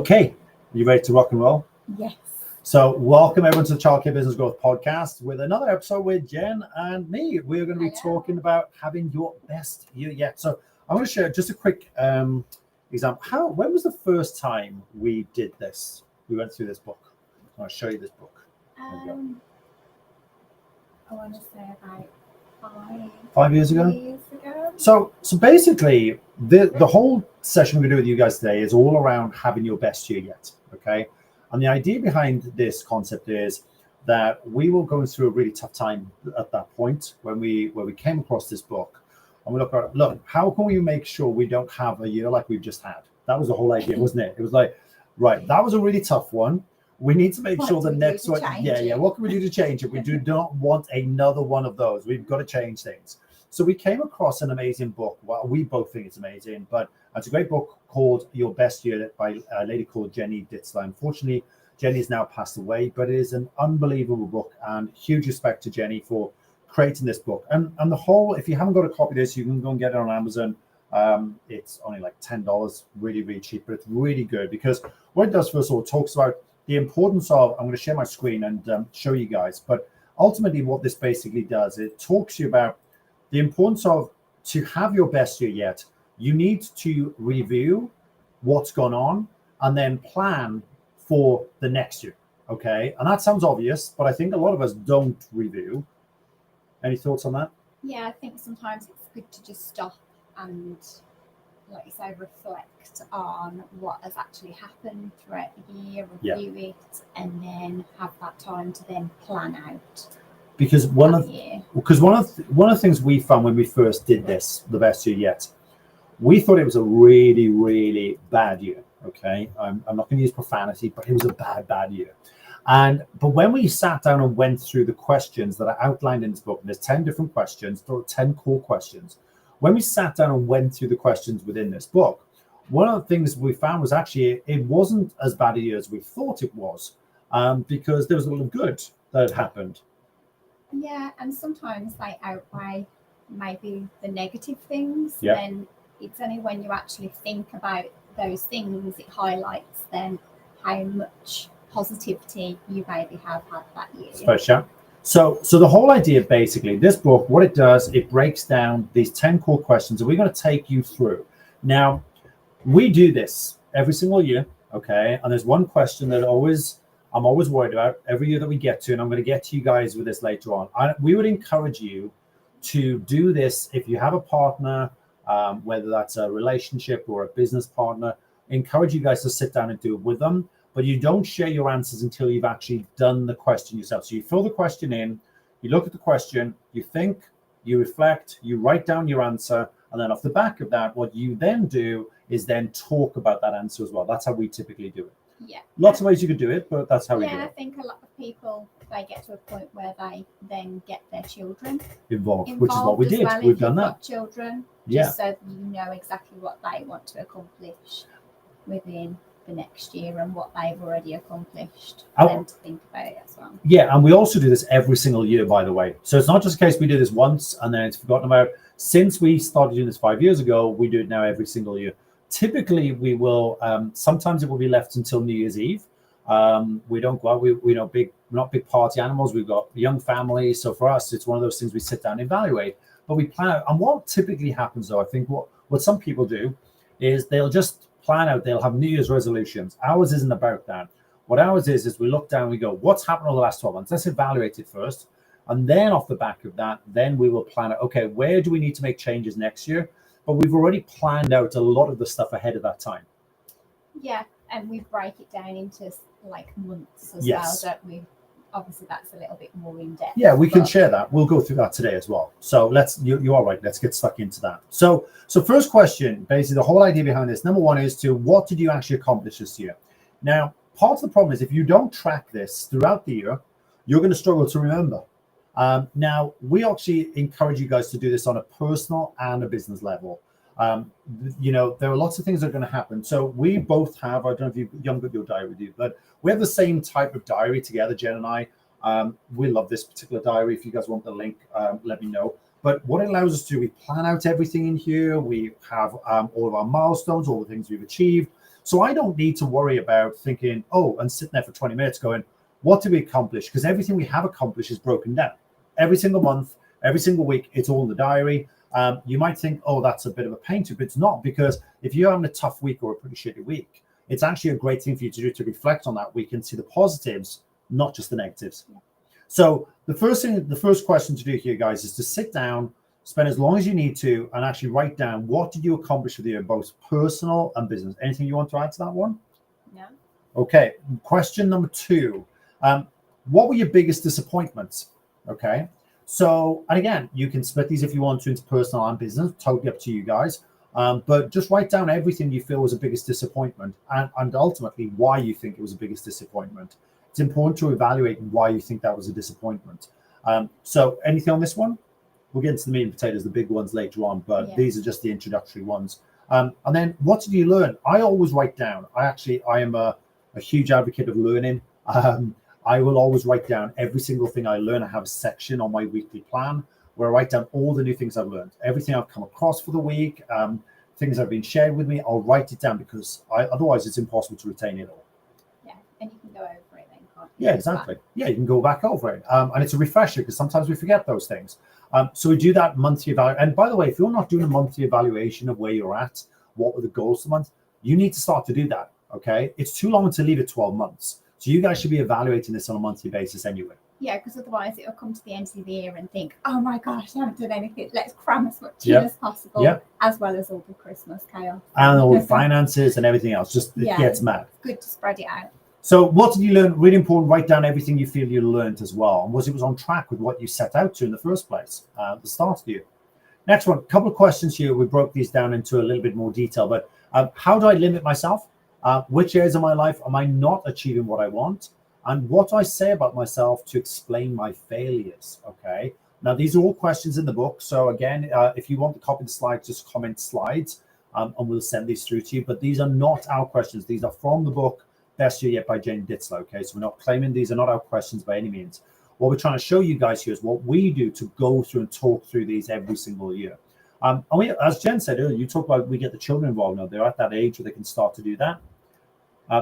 Okay, are you ready to rock and roll? Yes. So welcome everyone to the Childcare Business Growth Podcast with another episode with Jen and me. We're going to be talking about having your best year yet. So I'm going to share just a quick example. When was the first time we did this? We went through this book. I'll show you this book. I want to say about 5 years ago. So basically, the whole session we're going to do with you guys today is all around having your best year yet. Okay, and the idea behind this concept is that we were going through a really tough time at that point when we came across this book, and we look, how can we make sure we don't have a year like we've just had? That was the whole idea, wasn't it? It was like, right, that was a really tough one. We need to make sure the next one, what can we do to change it? We do not want another one of those. We've got to change things. So we came across an amazing book. Well, we both think it's amazing, but it's a great book called Your Best Year by a lady called Jenny Ditzler. Unfortunately, Jenny has now passed away, but it is an unbelievable book, and huge respect to Jenny for creating this book. And the whole, if you haven't got a copy of this, you can go and get it on Amazon. It's only like $10, really, really cheap, but it's really good because what it does, first of all, it talks about the importance of, I'm going to share my screen and show you guys, but ultimately what this basically does, it talks to you about the importance of, to have your best year yet, you need to review what's gone on and then plan for the next year, okay? And that sounds obvious, but I think a lot of us don't review. Any thoughts on that? Yeah, I think sometimes it's good to just stop and, like you say, reflect on what has actually happened throughout the year, review it, and then have that time to then plan out. Because one of the things we found when we first did this, the best year yet, we thought it was a really, really bad year. Okay, I'm not going to use profanity, but it was a bad year. But when we sat down and went through the questions that are outlined in this book, and there's 10 different questions, 10 core questions. When we sat down and went through the questions within this book, one of the things we found was actually it wasn't as bad a year as we thought it was, because there was a lot of good that had happened. Yeah, and sometimes they outweigh maybe the negative things. Yeah. Then it's only when you actually think about those things, it highlights then how much positivity you maybe have had that year. Special. So the whole idea, basically, this book, what it does, it breaks down these 10 core questions that we're going to take you through. Now, we do this every single year, okay? And there's one question that I'm always worried about every year that we get to, and I'm going to get to you guys with this later on. We would encourage you to do this if you have a partner, whether that's a relationship or a business partner. Encourage you guys to sit down and do it with them, but you don't share your answers until you've actually done the question yourself. So you fill the question in, you look at the question, you think, you reflect, you write down your answer, and then off the back of that, what you then do is then talk about that answer as well. That's how we typically do it. Yeah. Lots of ways you could do it, but that's how we do it. Yeah, I think a lot of people, they get to a point where they then get their children involved, which is what we did. Well, we've done that. Children, just so that you know exactly what they want to accomplish within the next year and what they've already accomplished for them to think about it as well. Yeah, and we also do this every single year, by the way. So it's not just a case we do this once and then it's forgotten about. Since we started doing this 5 years ago, we do it now every single year. Typically, we will. Sometimes it will be left until New Year's Eve. We don't go out. We're not big party animals. We've got young families, so for us, it's one of those things we sit down and evaluate. But we plan out. And what typically happens, though, I think what some people do is they'll just plan out. They'll have New Year's resolutions. Ours isn't about that. What ours is we look down. We go, what's happened over the last 12 months? Let's evaluate it first, and then off the back of that, then we will plan out. Okay, where do we need to make changes next year? But we've already planned out a lot of the stuff ahead of that time. Yeah, and we break it down into like months as well, don't we? Obviously, that's a little bit more in depth. Yeah, we can share that. We'll go through that today as well. So you are right. Let's get stuck into that. So first question, basically the whole idea behind this, number one, is what did you actually accomplish this year? Now, part of the problem is if you don't track this throughout the year, you're going to struggle to remember. Now, we actually encourage you guys to do this on a personal and a business level. There are lots of things that are going to happen. So we both have, I don't know if you got your diary with you, but we have the same type of diary together, Jen and I. We love this particular diary. If you guys want the link, let me know. But what it allows us to do, we plan out everything in here. We have all of our milestones, all the things we've achieved. So I don't need to worry about thinking, oh, and sitting there for 20 minutes going, what did we accomplish? Because everything we have accomplished is broken down. Every single month, every single week, it's all in the diary. You might think, oh, that's a bit of a pain to, but it's not, because if you're having a tough week or a pretty shitty week, it's actually a great thing for you to do, to reflect on that week and see the positives, not just the negatives. Yeah. So the first question to do here, guys, is to sit down, spend as long as you need to, and actually write down, what did you accomplish with your both personal and business? Anything you want to add to that one? No. Okay. Question number 2. What were your biggest disappointments? Okay. So, and again, you can split these if you want to into personal and business, totally up to you guys. But just write down everything you feel was the biggest disappointment, and ultimately why you think it was the biggest disappointment. It's important to evaluate why you think that was a disappointment. So anything on this one? We'll get into the meat and potatoes, the big ones, later on, but these are just the introductory ones. And then what did you learn? I always write down. I am a huge advocate of learning. I will always write down every single thing I learn. I have a section on my weekly plan where I write down all the new things I've learned, everything I've come across for the week, things that have been shared with me. I'll write it down, because otherwise it's impossible to retain it all. Yeah, and you can go over it then, can't you? Yeah, exactly. Yeah, you can go back over it. And it's a refresher, because sometimes we forget those things. So we do that monthly evaluation. And by the way, if you're not doing a monthly evaluation of where you're at, what were the goals for the month, you need to start to do that, okay? It's too long to leave it 12 months. So you guys should be evaluating this on a monthly basis anyway. Yeah, because otherwise it'll come to the end of the year and think, oh my gosh, I haven't done anything. Let's cram as much in as possible, as well as all the Christmas chaos. And all the finances and everything else. Just it gets mad. Good to spread it out. So what did you learn? Really important, write down everything you feel you learned as well. And was on track with what you set out to in the first place, at the start of the year? Next one, a couple of questions here. We broke these down into a little bit more detail, but how do I limit myself? Which areas of my life am I not achieving what I want? And what do I say about myself to explain my failures? Okay. Now, these are all questions in the book. So again, if you want to copy the slides, just comment slides, and we'll send these through to you. But these are not our questions. These are from the book Best Year Yet by Jenna. Okay. So we're not claiming these are not our questions by any means. What we're trying to show you guys here is what we do to go through and talk through these every single year. And we, as Jen said earlier, you talk about we get the children involved now. They're at that age where they can start to do that.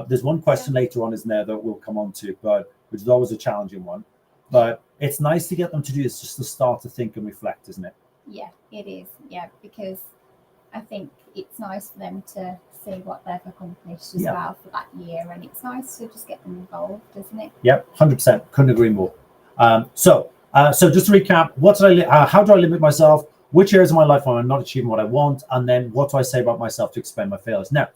There's one question later on, isn't there, that we'll come on to, but which is always a challenging one. But it's nice to get them to do this, just to start to think and reflect, isn't it? Yeah, it is. Yeah, because I think it's nice for them to see what they've accomplished as well for that year, and it's nice to just get them involved, isn't it? Yep, 100%. Couldn't agree more. So just to recap, how do I limit myself? Which areas of my life am I not achieving what I want? And then what do I say about myself to explain my failures? Now,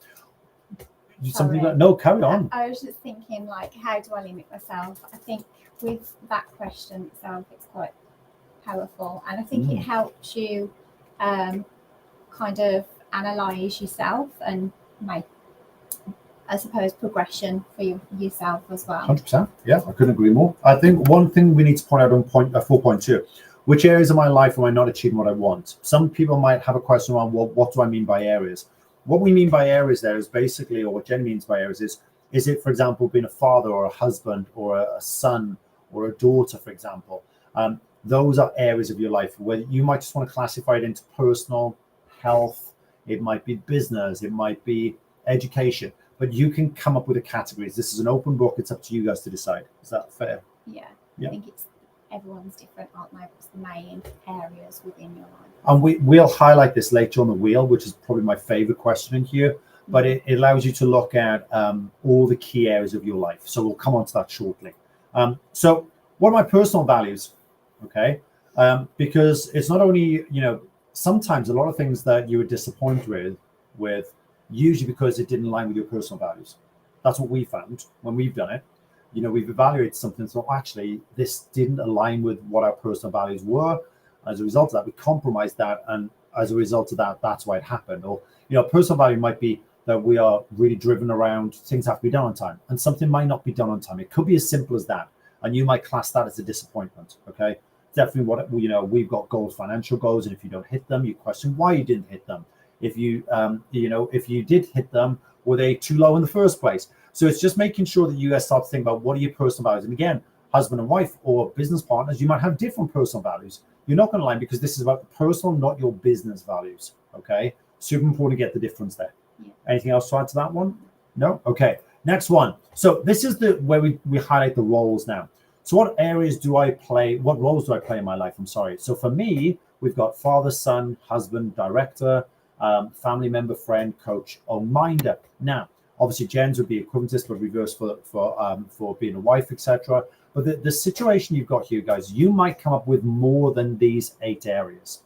carry on. I was just thinking, like, how do I limit myself? I think with that question itself, it's quite powerful, and I think it helps you kind of analyze yourself and make, I suppose, progression for yourself as well. 100%. Yeah, I couldn't agree more. I think one thing we need to point out on 4.2, which areas of my life am I not achieving what I want? Some people might have a question around, well, what do I mean by areas? What we mean by areas there is basically, or what Jen means by areas is it, for example, being a father or a husband or a son or a daughter, for example. Those are areas of your life where you might just want to classify it into personal, health, it might be business, it might be education, but you can come up with the categories. This is an open book. It's up to you guys to decide. Is that fair? Yeah. I think everyone's different, aren't they? What's the main areas within your life? And we'll highlight this later on the wheel, which is probably my favorite question in here, but it allows you to look at all the key areas of your life. So we'll come on to that shortly. So what are my personal values? Okay. Because it's not only, sometimes a lot of things that you were disappointed with, usually because it didn't align with your personal values. That's what we found when we've done it. We've evaluated something, so actually this didn't align with what our personal values were. As a result of that, we compromised that, and as a result of that, that's why it happened. Or, personal value might be that we are really driven around things have to be done on time, and something might not be done on time. It could be as simple as that, and you might class that as a disappointment. Okay, definitely we've got goals, financial goals, and if you don't hit them, you question why you didn't hit them. If you if you did hit them, were they too low in the first place? So it's just making sure that you guys start to think about what are your personal values. And again, husband and wife or business partners, you might have different personal values. You're not going to lie, because this is about the personal, not your business values. Okay, super important to get the difference there. Anything else to add to that one? No? Okay. Next one. So this is the where we highlight the roles now. So what areas do I play? What roles do I play in my life? I'm sorry. So for me, we've got father, son, husband, director, family member, friend, coach, or minder. Now, obviously, Jen's would be equivalent to this, but reverse for being a wife, etc. But the situation you've got here, guys, you might come up with more than these 8 areas.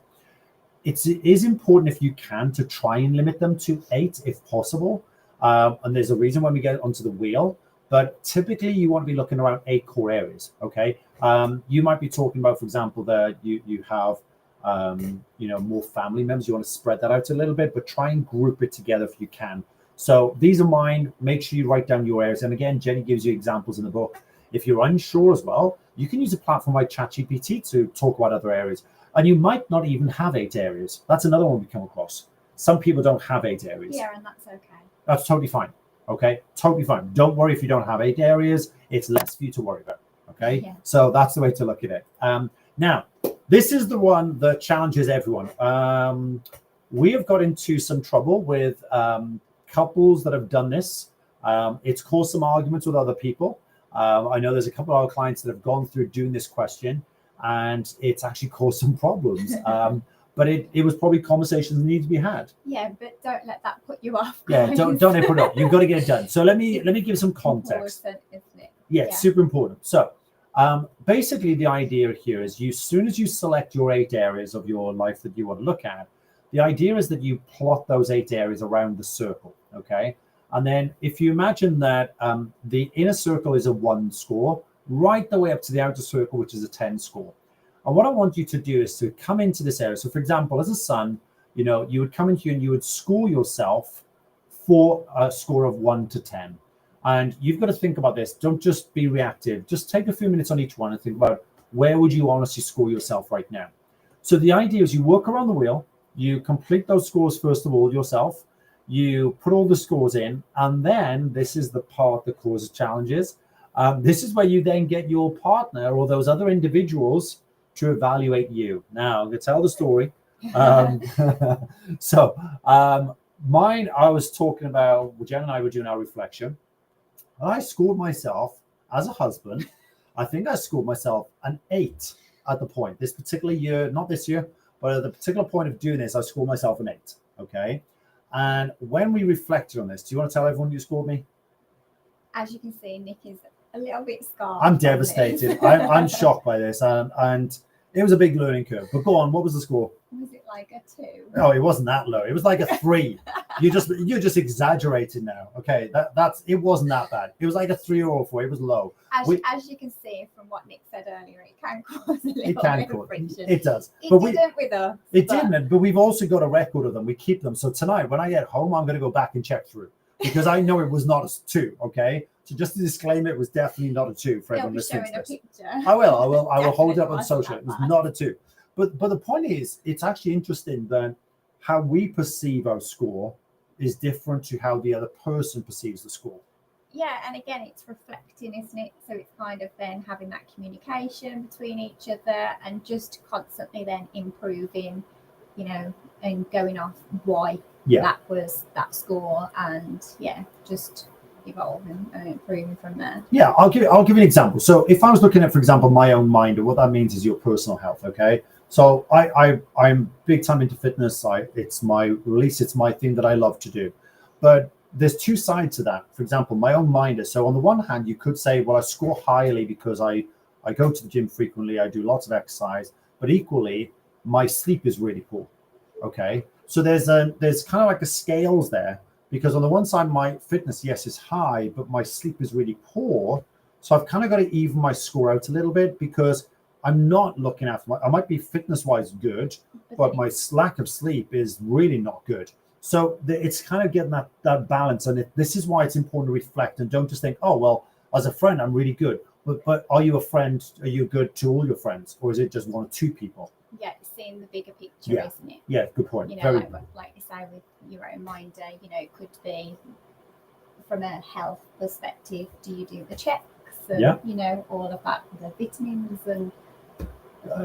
It is important, if you can, to try and limit them to 8 if possible. And there's a reason when we get onto the wheel, but typically you want to be looking around 8 core areas. Okay. You might be talking about, for example, that you have more family members. You want to spread that out a little bit, but try and group it together if you can. So these are mine. Make sure you write down your areas. And again, Jenny gives you examples in the book. If you're unsure as well, you can use a platform like ChatGPT to talk about other areas. And you might not even have 8 areas. That's another one we come across. Some people don't have 8 areas. Yeah, and that's okay. That's totally fine. Okay, totally fine. Don't worry if you don't have 8 areas. It's less for you to worry about. Okay, yeah. So that's the way to look at it. Now, this is the one that challenges everyone. We have got into some trouble with couples that have done this. It's caused some arguments with other people. I know there's a couple of our clients that have gone through doing this question, and it's actually caused some problems. But it was probably conversations that need to be had. Yeah, but don't let that put you off. Yeah, don't let it put it off. You've got to get it done. So let me give some context. Important, isn't it? Yeah, it's super important. So basically the idea here is as soon as you select your 8 areas of your life that you want to look at, the idea is that you plot those 8 areas around the circle. Okay. And then if you imagine that the inner circle is a 1 score, right the way up to the outer circle, which is a 10 score. And what I want you to do is to come into this area. So for example, as a son, you would come in here and you would score yourself for a score of 1 to 10. And you've got to think about this. Don't just be reactive. Just take a few minutes on each one and think about where would you honestly score yourself right now. So the idea is you work around the wheel, you complete those scores first of all yourself, you put all the scores in, and then this is the part that causes challenges. This is where you then get your partner or those other individuals to evaluate you. Now, I'm going to tell the story. Mine, I was talking about, Jen and I were doing our reflection. I scored myself as a husband. I think I scored myself an 8 at the point. This particular year, not this year, but at the particular point of doing this, I scored myself an 8. Okay. And when we reflected on this, do you want to tell everyone you scored me? As you can see, Nick is a little bit scarred. I'm devastated. I'm shocked by this. And it was a big learning curve. But go on, what was the score? Was it like a 2? Oh, it wasn't that low. It was like a 3. You're just exaggerating now. Okay, it wasn't that bad. It was like a 3 or a 4. It was low. As you can see from what Nick said earlier, it can cause a little bit of friction. It does. It didn't with us. It didn't, but we've also got a record of them. We keep them. So tonight, when I get home, I'm going to go back and check through because I know it was not a 2. Okay. So just to disclaim, it was definitely not a 2 for everyone listening to this. I will hold it up on social. It was not a 2. But the point is, it's actually interesting that how we perceive our score is different to how the other person perceives the score. Yeah, and again, it's reflecting, isn't it? So it's kind of then having that communication between each other and just constantly then improving, and going off why that was that score, and just evolving and improving from there. Yeah, I'll give you an example. So if I was looking at, for example, my own mind, what that means is your personal health. Okay. So I'm big time into fitness. It's my release. It's my thing that I love to do. But there's 2 sides to that. For example, my own mind. So on the one hand, you could say, well, I score highly because I go to the gym frequently. I do lots of exercise, but equally my sleep is really poor. Okay. So there's kind of like a scales there, because on the one side, my fitness, yes, is high, but my sleep is really poor. So I've kind of got to even my score out a little bit because I'm not looking after I might be fitness-wise good, but my lack of sleep is really not good. So it's kind of getting that balance. And this is why it's important to reflect and don't just think, oh, well, as a friend, I'm really good. But are you a friend? Are you good to all your friends? Or is it just 1 or 2 people? Yeah, seeing the bigger picture, isn't it? Yeah, good point. Like you say with your own minder, it could be from a health perspective, do you do the checks and, all of that, the vitamins and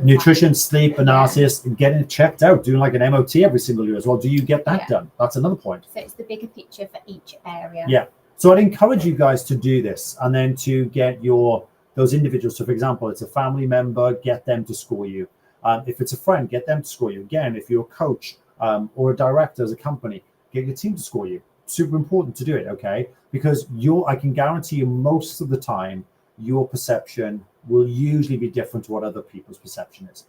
nutrition, sleep analysis, and getting it checked out, doing like an MOT every single year as well. Do you get that done? That's another point. So it's the bigger picture for each area. Yeah. So I'd encourage you guys to do this, and then to get those individuals. So for example, it's a family member, get them to score you. If it's a friend, get them to score you. Again, if you're a coach or a director as a company, get your team to score you. Super important to do it, okay? Because I can guarantee you most of the time, your perception will usually be different to what other people's perception is.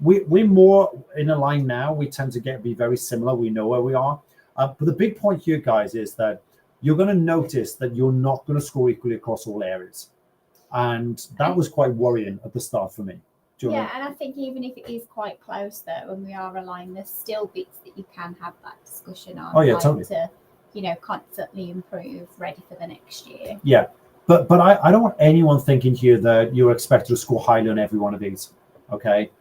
We're more in a line now. We tend to be very similar. We know where we are. But the big point here, guys, is that you're going to notice that you're not going to score equally across all areas. And that was quite worrying at the start for me. Yeah, and I think even if it is quite close though, and we are aligned, there's still bits that you can have that discussion on. Oh yeah, totally. To, constantly improve, ready for the next year. Yeah, but I don't want anyone thinking here that you're expected to score highly on every one of these. Okay,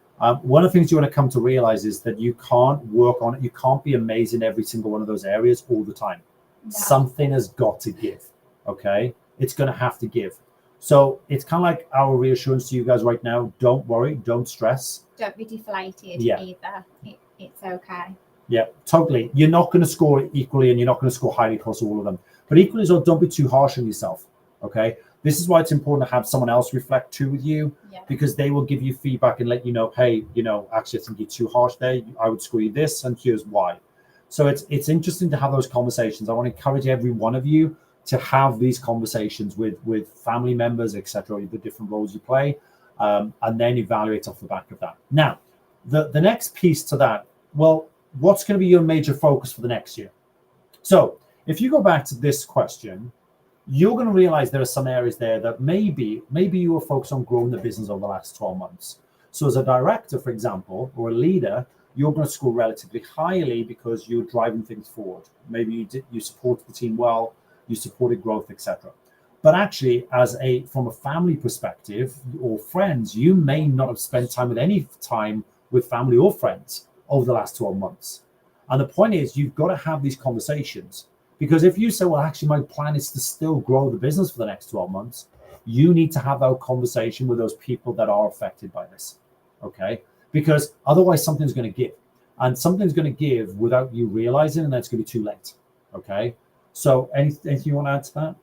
one of the things you want to come to realize is that you can't work on it. You can't be amazing in every single one of those areas all the time. No. Something has got to give. Okay, it's going to have to give. So it's kind of like our reassurance to you guys right now. Don't worry. Don't stress. Don't be deflated either. It's okay. Yeah, totally. You're not going to score equally, and you're not going to score highly across all of them. But equally as well, don't be too harsh on yourself. Okay. This is why it's important to have someone else reflect too with you, because they will give you feedback and let you know, hey, actually, I think you're too harsh there. I would score you this, and here's why. So it's interesting to have those conversations. I want to encourage every one of you to have these conversations with family members, etc., the different roles you play, and then evaluate off the back of that. Now, the next piece to that, well, what's going to be your major focus for the next year? So if you go back to this question, you're going to realize there are some areas there that maybe you were focused on growing the business over the last 12 months. So as a director, for example, or a leader, you're going to score relatively highly because you're driving things forward. Maybe you supported the team well, you supported growth, etc. But actually, from a family perspective or friends, you may not have spent time with family or friends over the last 12 months. And the point is, you've got to have these conversations, because if you say, well, actually, my plan is to still grow the business for the next 12 months, you need to have that conversation with those people that are affected by this. Okay? Because otherwise something's going to give, and something's going to give without you realizing, and that's going to be too late. Okay? So anything you want to add to that?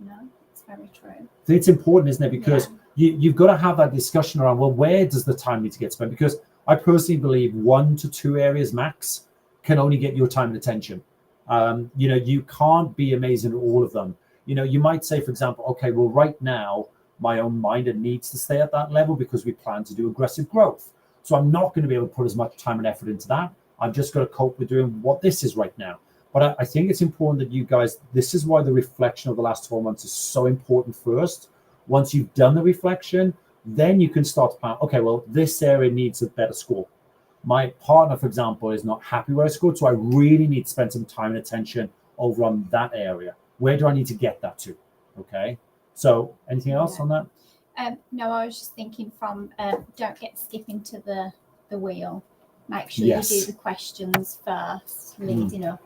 No, it's very true. It's important, isn't it? Because you've got to have that discussion around, well, where does the time need to get spent? Because I personally believe 1 to 2 areas max can only get your time and attention. You can't be amazing at all of them. You might say, for example, okay, well, right now, my own mind needs to stay at that level because we plan to do aggressive growth. So I'm not going to be able to put as much time and effort into that. I'm just going to cope with doing what this is right now. But I think it's important that you guys, this is why the reflection of the last 12 months is so important first. Once you've done the reflection, then you can start to plan, okay, well, this area needs a better score. My partner, for example, is not happy where I scored, so I really need to spend some time and attention over on that area. Where do I need to get that to? Okay. So anything else on that? No, I was just thinking don't get skipping to the wheel. Make sure you do the questions first, leading up.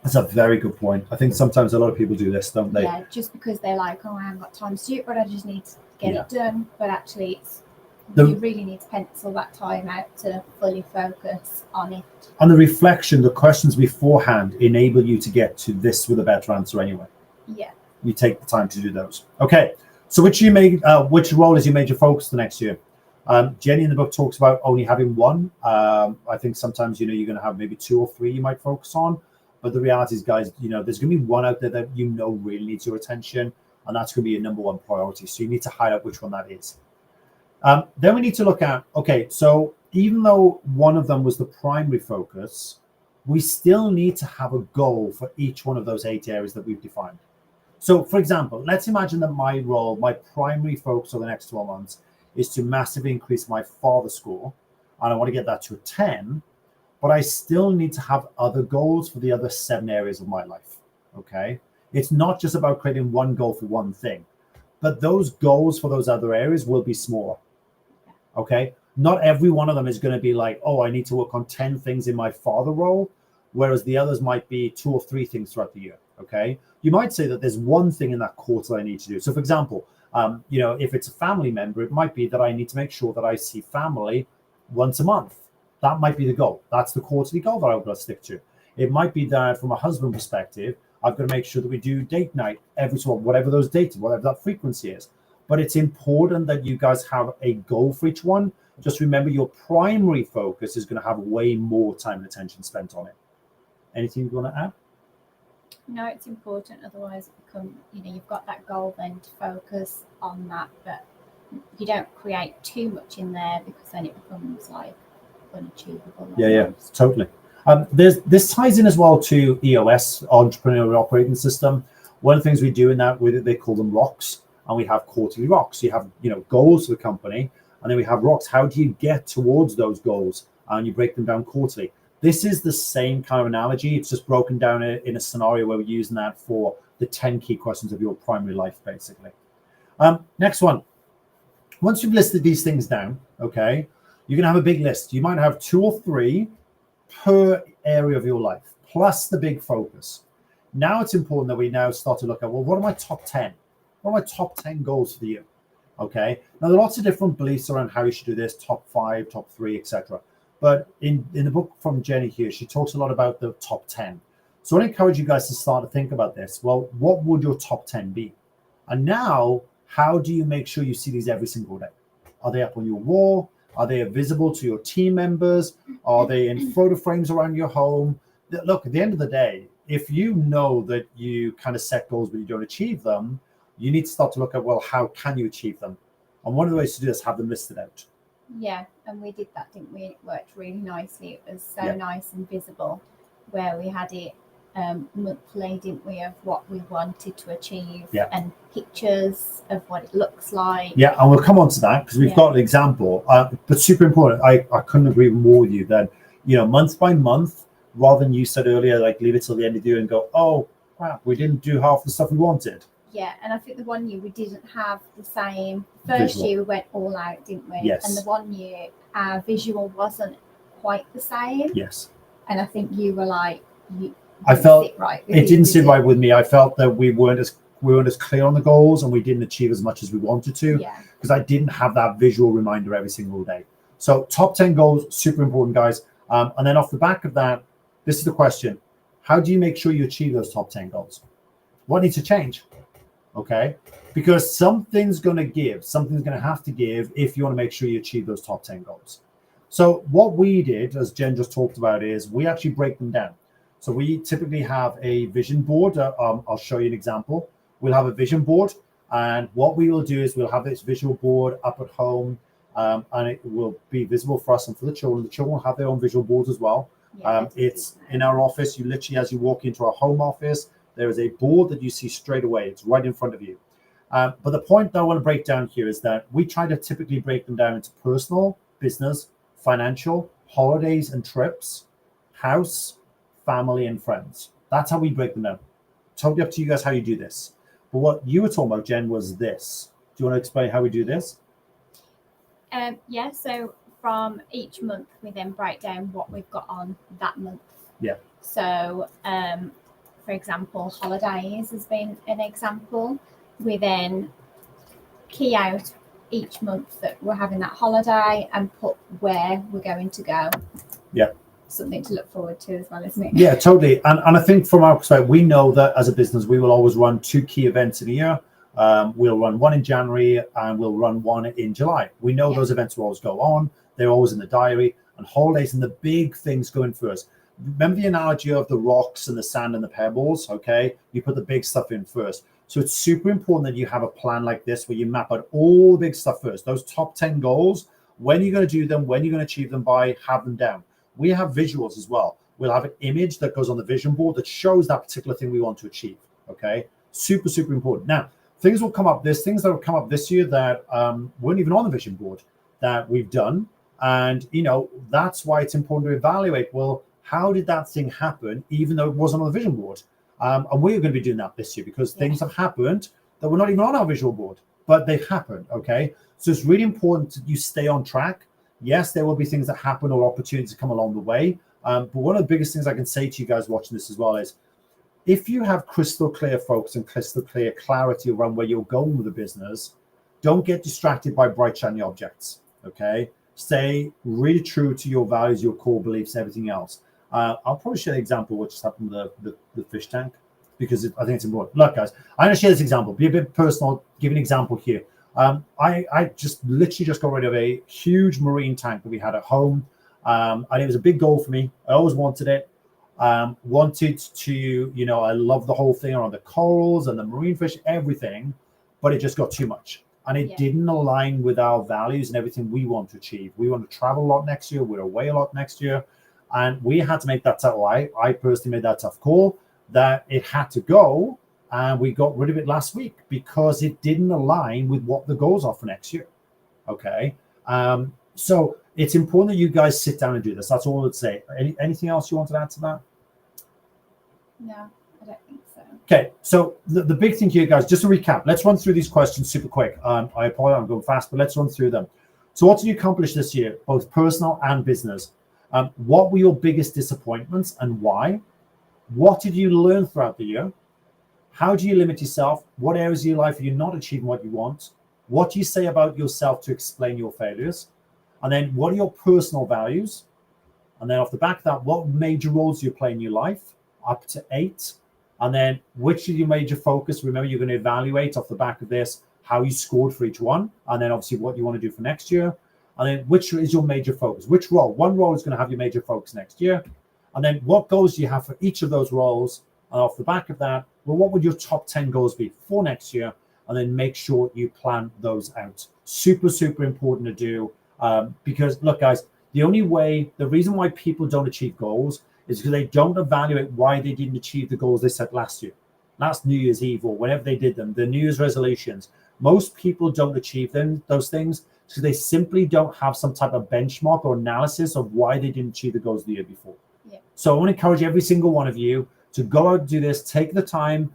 That's a very good point. I think sometimes a lot of people do this, don't they? Yeah, just because they're like, I haven't got time to do it, but I just need to get it done. But actually, you really need to pencil that time out to fully focus on it. And the reflection, the questions beforehand enable you to get to this with a better answer anyway. Yeah. You take the time to do those. Okay. So which role is your major focus the next year? Jenny in the book talks about only having one. I think sometimes, you're going to have maybe 2 or 3 you might focus on. But the reality is, guys, there's going to be one out there that really needs your attention. And that's going to be your number 1 priority. So you need to highlight which one that is. Then we need to look at, okay, so even though one of them was the primary focus, we still need to have a goal for each one of those 8 areas that we've defined. So, for example, let's imagine that my primary focus over the next 12 months is to massively increase my father score, and I want to get that to a 10, but I still need to have other goals for the other 7 areas of my life, okay? It's not just about creating one goal for one thing, but those goals for those other areas will be smaller, okay? Not every one of them is going to be like, oh, I need to work on 10 things in my father role, whereas the others might be 2 or 3 things throughout the year, okay? You might say that there's one thing in that quarter I need to do. So, for example, if it's a family member, it might be that I need to make sure that I see family once a month. That might be the goal. That's the quarterly goal that I've got to stick to. It might be that from a husband perspective, I've got to make sure that we do date night every so often, whatever those dates, whatever that frequency is. But it's important that you guys have a goal for each one. Just remember your primary focus is going to have way more time and attention spent on it. Anything you want to add? No, it's important. Otherwise, it becomes, you've got that goal then to focus on that, but you don't create too much in there because then it becomes like unachievable. Yeah, totally. This ties in as well to EOS, Entrepreneurial Operating System. One of the things we do in that, they call them rocks, and we have quarterly rocks. You have goals for the company, and then we have rocks. How do you get towards those goals? And you break them down quarterly. This is the same kind of analogy. It's just broken down in a scenario where we're using that for the 10 key questions of your primary life, basically. Next one. Once you've listed these things down, okay, you're going to have a big list. You might have 2 or 3 per area of your life, plus the big focus. Now it's important that we now start to look at, well, what are my top 10? What are my top 10 goals for the year? Okay. Now, there are lots of different beliefs around how you should do this, top 5, top 3, etc. But in the book from Jenny here, she talks a lot about the top 10. So I encourage you guys to start to think about this. Well, what would your top 10 be? And now, how do you make sure you see these every single day? Are they up on your wall? Are they visible to your team members? Are they in photo frames around your home? Look, at the end of the day, if you know that you kind of set goals but you don't achieve them, you need to start to look at, well, how can you achieve them? And one of the ways to do this is have them listed out. Yeah, and we did that, didn't we? It worked really nicely. It was so nice and visible, where we had it monthly, didn't we, of what we wanted to achieve, and pictures of what it looks like. Yeah, and we'll come on to that because we've got an example. But super important. I couldn't agree more with you that, month by month, rather than you said earlier, like leave it till the end of the year and go, oh crap, we didn't do half the stuff we wanted. Yeah, and I think the one year we didn't have the same. First year we went all out, didn't we? Yes. And the one year our visual wasn't quite the same. Yes. And I think you were like, I felt it didn't sit right with me. I felt that we weren't as clear on the goals, and we didn't achieve as much as we wanted to. Yeah. Because I didn't have that visual reminder every single day. So top 10 goals, super important, guys. And then off the back of that, this is the question: how do you make sure you achieve those top 10 goals? What needs to change? Okay, because something's going to give, something's going to have to give if you want to make sure you achieve those top 10 goals. So what we did, as Jen just talked about, is we actually break them down. So we typically have a vision board. I'll show you an example. We'll have a vision board, and what we will do is we'll have this visual board up at home, and it will be visible for us and for the children. The children will have their own visual boards as well. It's in our office. You literally, as you walk into our home office, there is a board that you see straight away. It's right in front of you. But the point that I want to break down here is that we try to typically break them down into personal, business, financial, holidays and trips, house, family, and friends. That's how we break them down. Totally up to you guys how you do this. But what you were talking about, Jen, was this. Do you want to explain how we do this? Yeah, so from each month, we then break down what we've got on that month. Yeah. So, for example, holidays has been an example. We then key out each month that we're having that holiday and put where we're going to go. Yeah. Something to look forward to as well, isn't it? Yeah, totally. And I think from our perspective, we know that as a business, we will always run 2 key events in a year. We'll run one in January and we'll run one in July. We know those events will always go on. They're always in the diary, and holidays and the big things going first. Remember the analogy of the rocks and the sand and the pebbles, okay? You put the big stuff in first. So it's super important that you have a plan like this where you map out all the big stuff first. Those top 10 goals, when you're going to do them, when you're going to achieve them by, have them down. We have visuals as well. We'll have an image that goes on the vision board that shows that particular thing we want to achieve, okay? Super, super important. Now, things will come up. There's things that will come up this year that weren't even on the vision board that we've done. And, that's why it's important to evaluate, well, how did that thing happen, even though it wasn't on the vision board? And we're going to be doing that this year because things have happened that were not even on our visual board, but they've happened, okay? So it's really important that you stay on track. Yes, there will be things that happen or opportunities that come along the way. But one of the biggest things I can say to you guys watching this as well is, if you have crystal clear focus and crystal clear clarity around where you're going with the business, don't get distracted by bright, shiny objects, okay? Stay really true to your values, your core beliefs, everything else. I'll probably share an example of what just happened with the fish tank. because I think it's important. Look, guys, I'm going to share this example, be a bit personal, give an example here. I just literally just got rid of a huge marine tank that we had at home. And it was a big goal for me. I always wanted it. Wanted to, I love the whole thing around the corals and the marine fish, everything, but it just got too much. And it didn't align with our values and everything we want to achieve. We want to travel a lot next year. We're away a lot next year. And we had to make that tough. I personally made that tough call that it had to go. And we got rid of it last week because it didn't align with what the goals are for next year. Okay. So it's important that you guys sit down and do this. That's all I'd say. Anything else you want to add to that? No, I don't think so. Okay, so the big thing here, guys, just to recap, let's run through these questions super quick. I apologize, I'm going fast, but let's run through them. So what did you accomplish this year, both personal and business? What were your biggest disappointments and why? What did you learn throughout the year? How do you limit yourself? What areas of your life are you not achieving what you want? What do you say about yourself to explain your failures? And then what are your personal values? And then off the back of that, what major roles do you play in your life? Up to 8. And then which is your major focus? Remember, you're going to evaluate off the back of this how you scored for each one, and then obviously what you want to do for next year. And then which is your major focus? Which role? One role is going to have your major focus next year. And then what goals do you have for each of those roles? And off the back of that, well, what would your top 10 goals be for next year? And then make sure you plan those out. Super, super important to do. Because look, guys, the reason why people don't achieve goals is because they don't evaluate why they didn't achieve the goals they set last year, last New Year's Eve, or whenever they did them, the New Year's resolutions. Most people don't achieve those things because they simply don't have some type of benchmark or analysis of why they didn't achieve the goals the year before. Yeah. So I want to encourage every single one of you to go out and do this, take the time.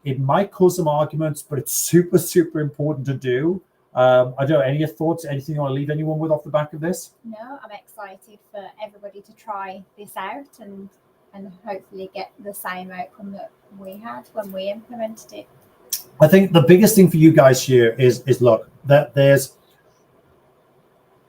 It might cause some arguments, but it's super, super important to do. I don't know, any thoughts, anything you want to leave anyone with off the back of this? No, I'm excited for everybody to try this out and hopefully get the same outcome that we had when we implemented it. I think the biggest thing for you guys here is look, that there's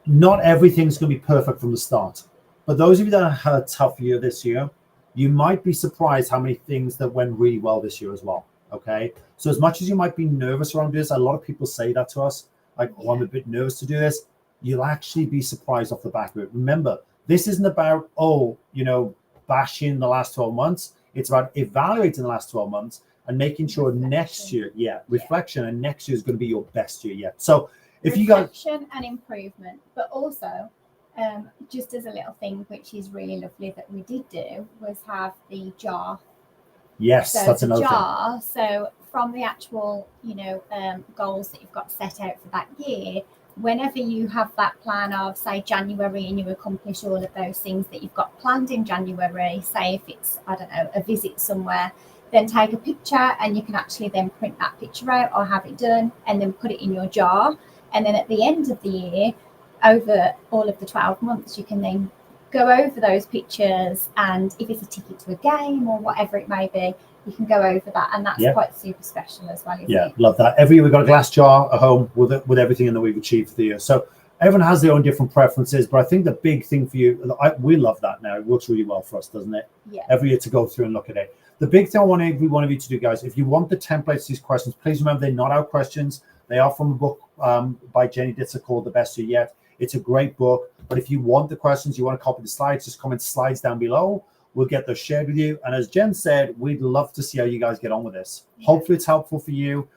not everything's going to be perfect from the start. But those of you that had a tough year this year, you might be surprised how many things that went really well this year as well. Okay. So as much as you might be nervous around this, a lot of people say that to us, like, oh, I'm a bit nervous to do this. You'll actually be surprised off the back of it. Remember, this isn't about, bashing the last 12 months. It's about evaluating the last 12 months and making sure next year, reflection, and next year is going to be your best year yet. So if you got reflection and improvement, but also just as a little thing, which is really lovely that we did do, was have the jar. Yes, so that's another jar, thing. So from the actual, goals that you've got set out for that year, whenever you have that plan of, say, January, and you accomplish all of those things that you've got planned in January, say if it's, I don't know, a visit somewhere, then take a picture and you can actually then print that picture out or have it done and then put it in your jar. And then at the end of the year, over all of the 12 months, you can then go over those pictures, and if it's a ticket to a game or whatever it may be, you can go over that, and that's quite super special as well. Isn't it? Love that. Every year we've got a glass jar at home with everything that we've achieved for the year. So everyone has their own different preferences, but I think the big thing for you, we love that now. It works really well for us, doesn't it? Yeah. Every year to go through and look at it. The big thing I want every one of you to do, guys, if you want the templates to these questions, please remember they're not our questions. They are from a book by Jenny Ditzer called The Best Year Yet. It's a great book. But if you want the questions, you want to copy the slides, just comment slides down below. We'll get those shared with you. And as Jen said, we'd love to see how you guys get on with this. Yeah. Hopefully it's helpful for you.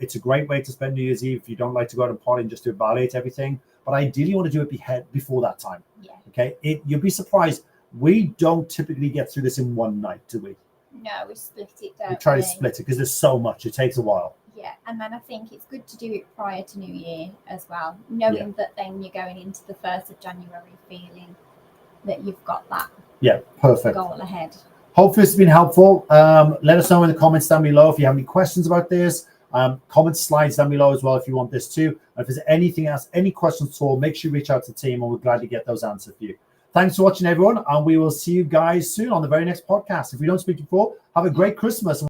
It's a great way to spend New Year's Eve if you don't like to go out and party and just to evaluate everything. But ideally, you want to do it before that time. Yeah. Okay. You'll be surprised. We don't typically get through this in one night, do we? No, we split it down. We try to split it because there's so much. It takes a while. Yeah, and then I think it's good to do it prior to New Year as well, knowing that then you're going into the 1st of January feeling that you've got that perfect goal ahead. Hopefully it's been helpful. Let us know in the comments down below if you have any questions about this. Comment slides down below as well if you want this too. And if there's anything else, any questions at all, make sure you reach out to the team and we'll gladly get those answered for you. Thanks for watching, everyone, and we will see you guys soon on the very next podcast. If we don't speak before, have a great Christmas.